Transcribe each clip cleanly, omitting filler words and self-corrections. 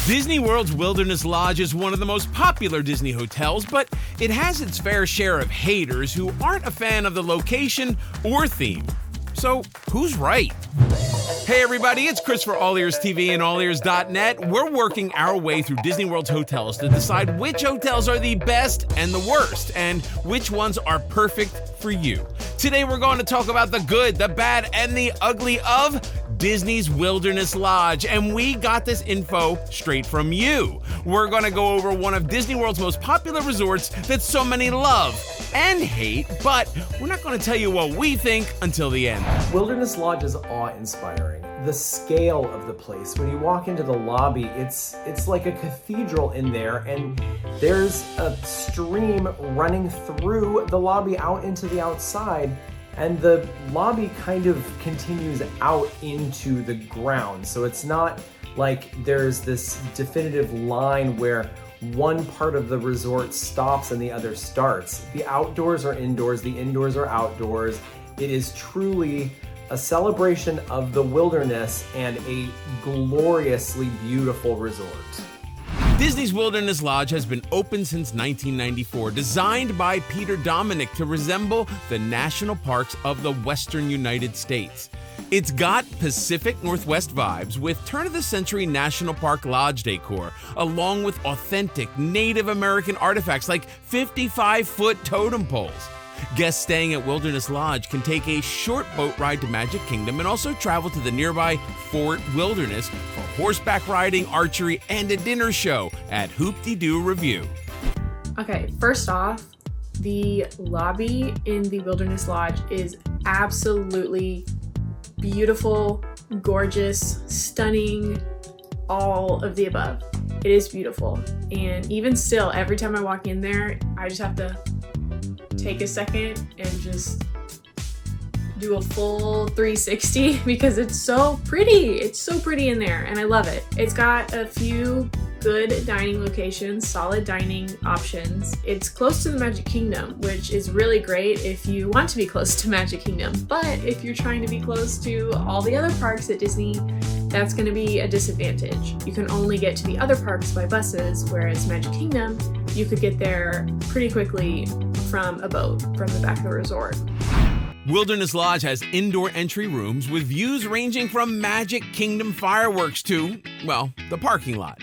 Disney World's Wilderness Lodge is one of the most popular Disney hotels, but it has its fair share of haters who aren't a fan of the location or theme. So, who's right? Hey everybody, it's Chris for AllEars TV and AllEars.net. We're working our way through Disney World's hotels to decide which hotels are the best and the worst, and which ones are perfect for you. Today we're going to talk about the good, the bad, and the ugly of Disney's Wilderness Lodge, and we got this info straight from you. We're going to go over one of Disney World's most popular resorts that so many love and hate, but we're not going to tell you what we think until the end. Wilderness Lodge is awe-inspiring. The scale of the place, when you walk into the lobby, it's like a cathedral in there, and there's a stream running through the lobby out into the outside. And the lobby kind of continues out into the ground. So it's not like there's this definitive line where one part of the resort stops and the other starts. The outdoors are indoors, the indoors are outdoors. It is truly a celebration of the wilderness and a gloriously beautiful resort. Disney's Wilderness Lodge has been open since 1994, designed by Peter Dominick to resemble the national parks of the western United States. It's got Pacific Northwest vibes with turn-of-the-century National Park Lodge decor, along with authentic Native American artifacts like 55-foot totem poles. Guests staying at Wilderness Lodge can take a short boat ride to Magic Kingdom and also travel to the nearby Fort Wilderness for horseback riding, archery, and a dinner show at Hoop-de-Doo Review. Okay, first off, the lobby in the Wilderness Lodge is absolutely beautiful, gorgeous, stunning, all of the above. It is beautiful. And even still, every time I walk in there, I just have to take a second and just do a full 360 because it's so pretty. It's so pretty in there and I love it. It's got a few good dining locations, solid dining options. It's close to the Magic Kingdom, which is really great if you want to be close to Magic Kingdom. But if you're trying to be close to all the other parks at Disney, that's going to be a disadvantage. You can only get to the other parks by buses, whereas Magic Kingdom, you could get there pretty quickly from a boat from the back of the resort. Wilderness Lodge has indoor entry rooms with views ranging from Magic Kingdom fireworks to, well, the parking lot.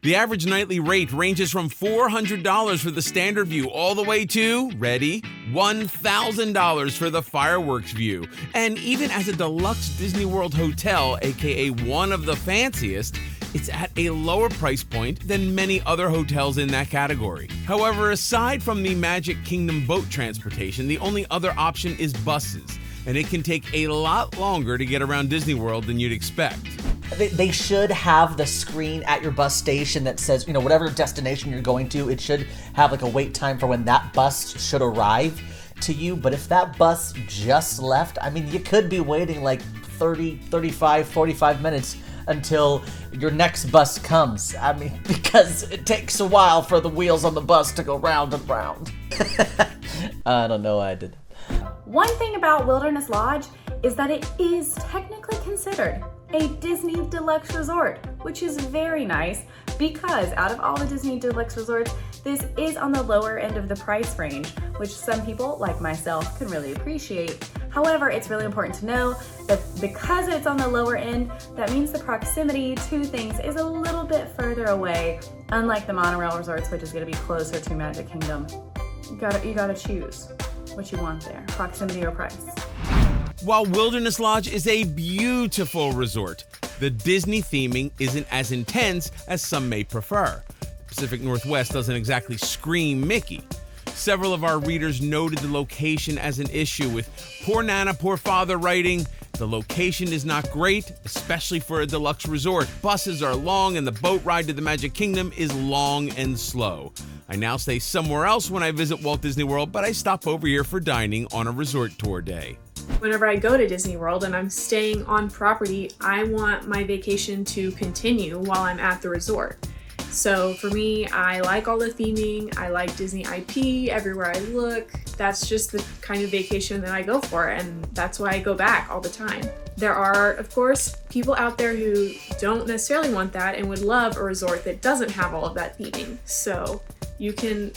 The average nightly rate ranges from $400 for the standard view all the way to, ready, $1,000 for the fireworks view. And even as a deluxe Disney World hotel, aka one of the fanciest, it's at a lower price point than many other hotels in that category. However, aside from the Magic Kingdom boat transportation, the only other option is buses, and it can take a lot longer to get around Disney World than you'd expect. They should have the screen at your bus station that says, whatever destination you're going to, it should have like a wait time for when that bus should arrive to you. But if that bus just left, you could be waiting like 30, 35, 45 minutes until your next bus comes. Because it takes a while for the wheels on the bus to go round and round. I don't know why I did. One thing about Wilderness Lodge is that it is technically considered a Disney Deluxe Resort, which is very nice because out of all the Disney Deluxe Resorts, this is on the lower end of the price range, which some people, like myself, can really appreciate. However, it's really important to know that because it's on the lower end, that means the proximity to things is a little bit further away, unlike the monorail resorts, which is going to be closer to Magic Kingdom. You gotta choose what you want there, proximity or price. While Wilderness Lodge is a beautiful resort, the Disney theming isn't as intense as some may prefer. Pacific Northwest doesn't exactly scream Mickey. Several of our readers noted the location as an issue, with Poor Nana, Poor Father writing, "The location is not great, especially for a deluxe resort. Buses are long and the boat ride to the Magic Kingdom is long and slow. I now stay somewhere else when I visit Walt Disney World, but I stop over here for dining on a resort tour day." Whenever I go to Disney World and I'm staying on property, I want my vacation to continue while I'm at the resort. So for me, I like all the theming. I like Disney IP everywhere I look. That's just the kind of vacation that I go for, and that's why I go back all the time. There are, of course, people out there who don't necessarily want that and would love a resort that doesn't have all of that theming. So you can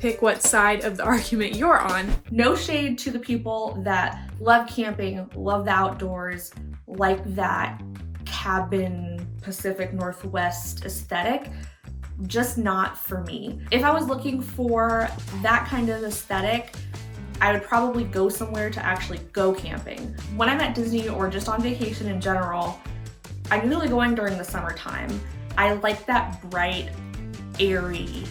pick what side of the argument you're on. No shade to the people that love camping, love the outdoors, like that cabin Pacific Northwest aesthetic. Just not for me. If I was looking for that kind of aesthetic, I would probably go somewhere to actually go camping. When I'm at Disney or just on vacation in general, I'm usually going during the summertime. I like that bright, airy,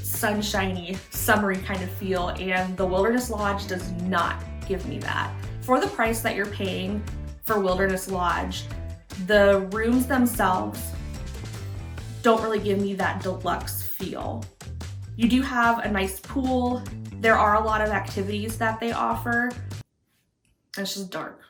sunshiny, summery kind of feel, and the Wilderness Lodge does not give me that. For the price that you're paying for Wilderness Lodge, the rooms themselves don't really give me that deluxe feel. You do have a nice pool. There are a lot of activities that they offer. It's just dark.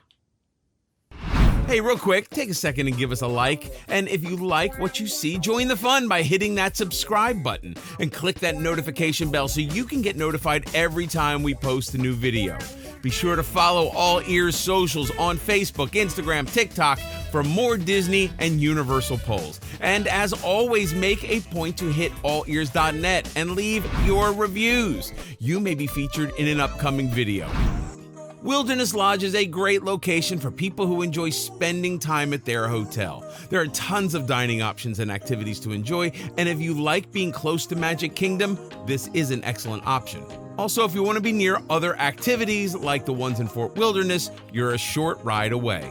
Hey, real quick, take a second and give us a like. And if you like what you see, join the fun by hitting that subscribe button and click that notification bell so you can get notified every time we post a new video. Be sure to follow All Ears socials on Facebook, Instagram, TikTok for more Disney and Universal polls. And as always, make a point to hit AllEars.net and leave your reviews. You may be featured in an upcoming video. Wilderness Lodge is a great location for people who enjoy spending time at their hotel. There are tons of dining options and activities to enjoy, and if you like being close to Magic Kingdom, this is an excellent option. Also, if you want to be near other activities like the ones in Fort Wilderness, you're a short ride away.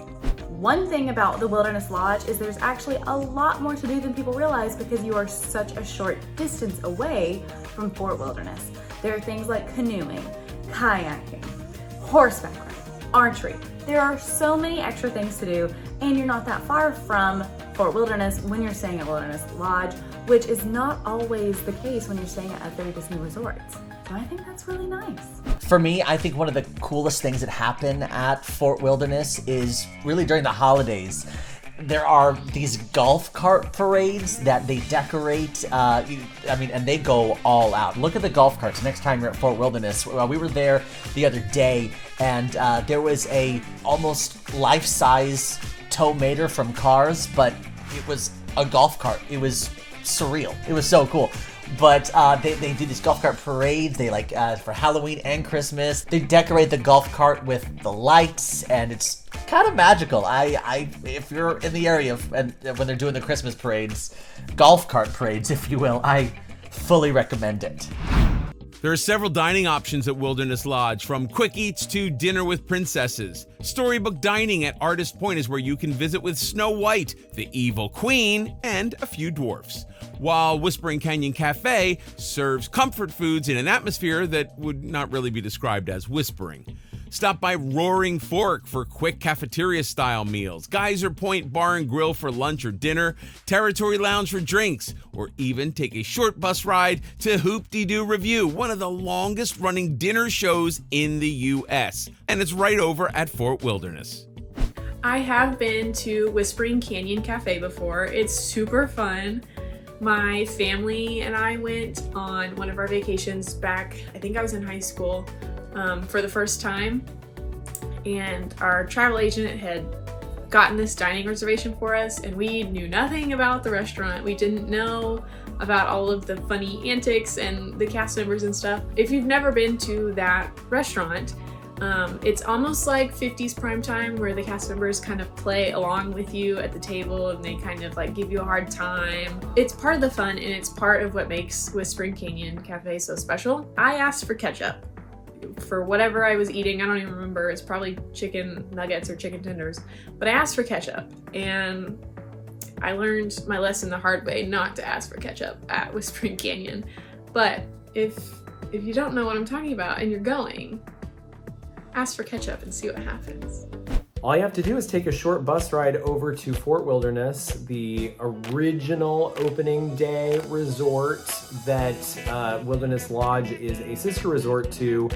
One thing about the Wilderness Lodge is there's actually a lot more to do than people realize because you are such a short distance away from Fort Wilderness. There are things like canoeing, kayaking, horseback riding, archery. There are so many extra things to do, and you're not that far from Fort Wilderness when you're staying at Wilderness Lodge, which is not always the case when you're staying at other Disney resorts. So I think that's really nice. For me, I think one of the coolest things that happen at Fort Wilderness is really during the holidays. There are these golf cart parades that they decorate, and they go all out. Look at the golf carts next time you're at Fort Wilderness. We were there the other day, and there was a almost life-size tow mater from Cars, but it was a golf cart. It was surreal. It was so cool. But they do these golf cart parades. They for Halloween and Christmas. They decorate the golf cart with the lights, and it's kind of magical. If you're in the area and when they're doing the Christmas parades, golf cart parades, if you will, I fully recommend it. There are several dining options at Wilderness Lodge, from quick eats to dinner with princesses. Storybook dining at Artist Point is where you can visit with Snow White, the evil queen, and a few dwarfs. While Whispering Canyon Cafe serves comfort foods in an atmosphere that would not really be described as whispering. Stop by Roaring Fork for quick cafeteria-style meals, Geyser Point Bar and Grill for lunch or dinner, Territory Lounge for drinks, or even take a short bus ride to Hoop-Dee-Doo Review, one of the longest-running dinner shows in the U.S., and it's right over at Fort Wilderness. I have been to Whispering Canyon Cafe before. It's super fun. My family and I went on one of our vacations back, I think I was in high school, for the first time, and our travel agent had gotten this dining reservation for us, and we knew nothing about the restaurant. We didn't know about all of the funny antics and the cast members and stuff. If you've never been to that restaurant, it's almost like 50s primetime, where the cast members kind of play along with you at the table and they kind of give you a hard time. It's part of the fun, and it's part of what makes Whispering Canyon Cafe so special. I asked for ketchup for whatever I was eating. I don't even remember. It's probably chicken nuggets or chicken tenders, but I asked for ketchup, and I learned my lesson the hard way not to ask for ketchup at Whispering Canyon. But if you don't know what I'm talking about and you're going, ask for ketchup and see what happens. All you have to do is take a short bus ride over to Fort Wilderness, the original opening day resort that Wilderness Lodge is a sister resort to.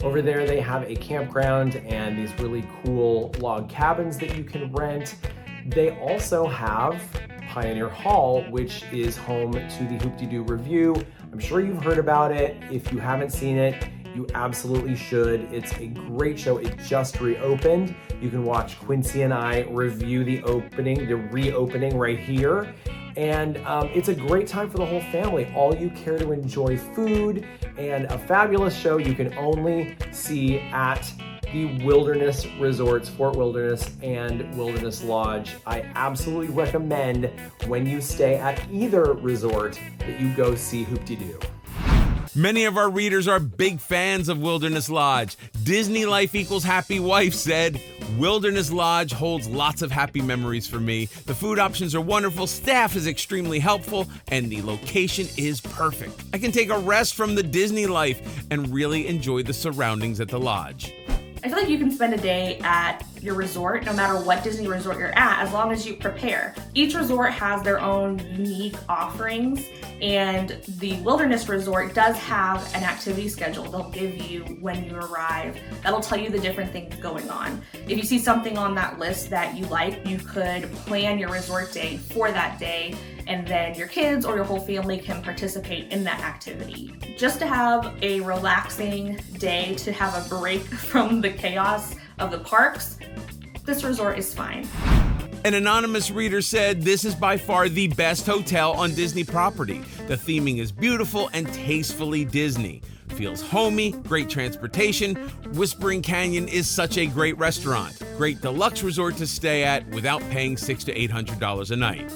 Over there they have a campground and these really cool log cabins that you can rent. They also have Pioneer Hall, which is home to the Hoop-Dee-Doo Review. I'm sure you've heard about it. If you haven't seen it, you absolutely should. It's a great show. It just reopened. You can watch Quincy and I review the reopening right here. And it's a great time for the whole family. All you care to enjoy food and a fabulous show you can only see at the Wilderness Resorts, Fort Wilderness and Wilderness Lodge. I absolutely recommend when you stay at either resort that you go see Hoop-Dee-Doo. Many of our readers are big fans of Wilderness Lodge. Disney Life Equals Happy Wife said, Wilderness Lodge holds lots of happy memories for me. The food options are wonderful, staff is extremely helpful, and the location is perfect. I can take a rest from the Disney life and really enjoy the surroundings at the lodge. I feel like you can spend a day at your resort, no matter what Disney resort you're at, as long as you prepare. Each resort has their own unique offerings, and the Wilderness Resort does have an activity schedule they'll give you when you arrive. That'll tell you the different things going on. If you see something on that list that you like, you could plan your resort day for that day, and then your kids or your whole family can participate in that activity. Just to have a relaxing day, to have a break from the chaos of the parks, this resort is fine. An anonymous reader said this is by far the best hotel on Disney property. The theming is beautiful and tastefully Disney. Feels homey, great transportation. Whispering Canyon is such a great restaurant. Great deluxe resort to stay at without paying $600 to $800 a night.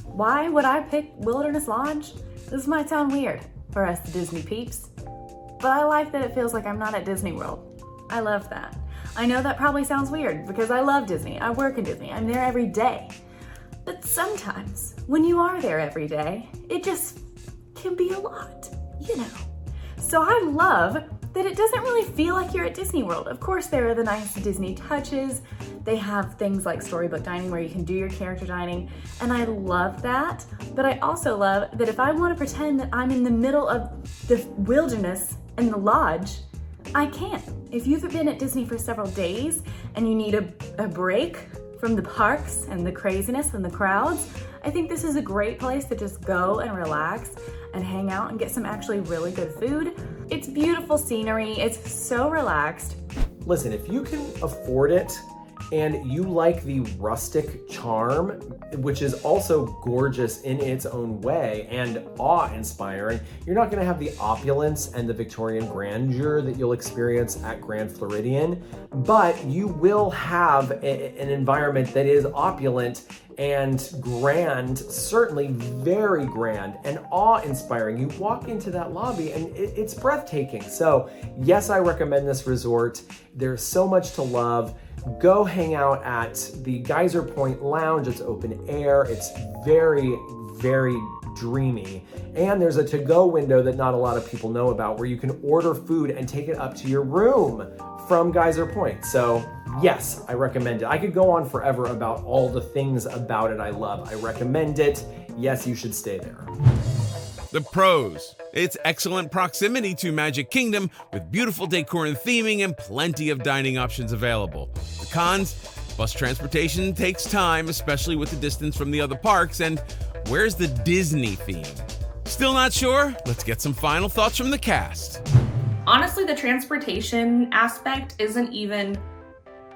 Why would I pick Wilderness Lodge? This might sound weird for us Disney peeps, but I like that it feels like I'm not at Disney World. I love that. I know that probably sounds weird because I love Disney. I work in Disney. I'm there every day. But sometimes when you are there every day, it just can be a lot, you know. So I love that it doesn't really feel like you're at Disney World. Of course, there are the nice Disney touches. They have things like storybook dining where you can do your character dining, and I love that. But I also love that if I want to pretend that I'm in the middle of the wilderness and the lodge, I can. If you've been at Disney for several days and you need a break from the parks and the craziness and the crowds, I think this is a great place to just go and relax and hang out and get some actually really good food. It's beautiful scenery. It's so relaxed. Listen, if you can afford it and you like the rustic charm, which is also gorgeous in its own way and awe-inspiring, you're not gonna have the opulence and the Victorian grandeur that you'll experience at Grand Floridian, but you will have an environment that is opulent and grand, certainly very grand and awe-inspiring. You walk into that lobby and it's breathtaking. So yes, I recommend this resort. There's so much to love. Go hang out at the Geyser Point Lounge. It's open air. It's very, very dreamy. And there's a to-go window that not a lot of people know about where you can order food and take it up to your room from Geyser Point. So yes, I recommend it. I could go on forever about all the things about it I love. I recommend it. Yes, you should stay there. The pros. It's excellent proximity to Magic Kingdom with beautiful decor and theming and plenty of dining options available. The cons, bus transportation takes time, especially with the distance from the other parks, and where's the Disney theme? Still not sure? Let's get some final thoughts from the cast. Honestly, the transportation aspect isn't even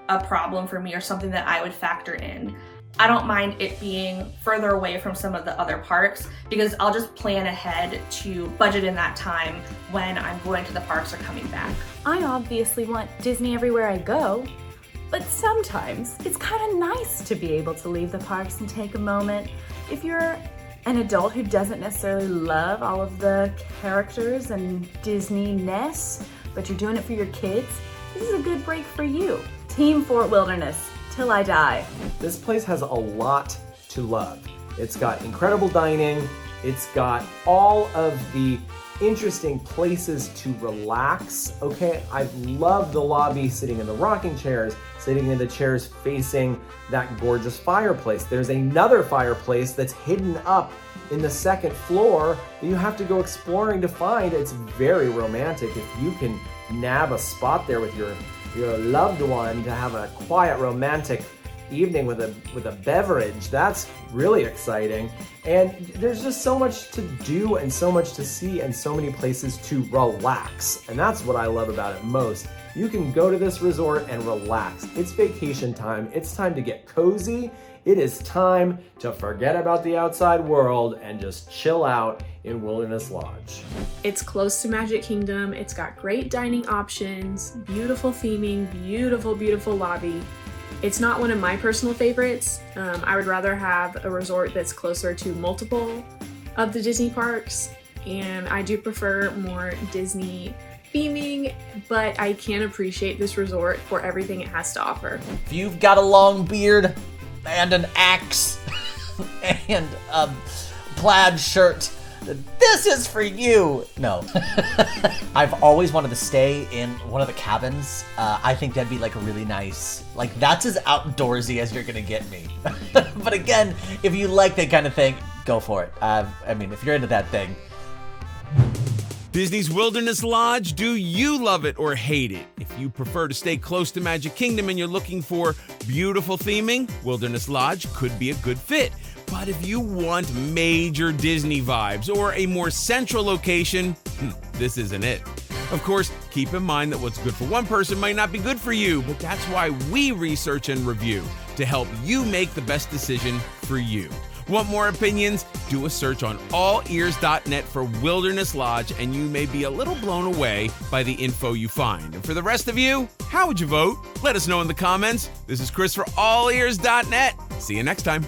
a problem for me or something that I would factor in. I don't mind it being further away from some of the other parks because I'll just plan ahead to budget in that time when I'm going to the parks or coming back. I obviously want Disney everywhere I go, but sometimes it's kind of nice to be able to leave the parks and take a moment. If you're an adult who doesn't necessarily love all of the characters and Disney-ness, but you're doing it for your kids, this is a good break for you. Team Fort Wilderness, till I die. This place has a lot to love. It's got incredible dining. It's got all of the interesting places to relax. Okay, I love the lobby, sitting in the rocking chairs, sitting in the chairs facing that gorgeous fireplace. There's another fireplace that's hidden up in the second floor that you have to go exploring to find. It's very romantic. If you can nab a spot there with your loved one to have a quiet romantic evening with a beverage. That's really exciting. And there's just so much to do and so much to see and so many places to relax. And that's what I love about it most. You can go to this resort and relax. It's vacation time. It's time to get cozy. It is time to forget about the outside world and just chill out in Wilderness Lodge. It's close to Magic Kingdom. It's got great dining options, beautiful theming, beautiful lobby. It's not one of my personal favorites. I would rather have a resort that's closer to multiple of the Disney parks, and I do prefer more Disney theming, but I can appreciate this resort for everything it has to offer. If you've got a long beard and an axe and a plaid shirt, this is for you. No. I've always wanted to stay in one of the cabins. I think that'd be like a really nice, like that's as outdoorsy as you're gonna get me. But again, if you like that kind of thing, go for it. I mean, if you're into that thing. Disney's Wilderness Lodge, do you love it or hate it? If you prefer to stay close to Magic Kingdom and you're looking for beautiful theming, Wilderness Lodge could be a good fit. But if you want major Disney vibes or a more central location, this isn't it. Of course, keep in mind that what's good for one person might not be good for you, but that's why we research and review to help you make the best decision for you. Want more opinions? Do a search on AllEars.net for Wilderness Lodge, and you may be a little blown away by the info you find. And for the rest of you, how would you vote? Let us know in the comments. This is Chris for AllEars.net. See you next time.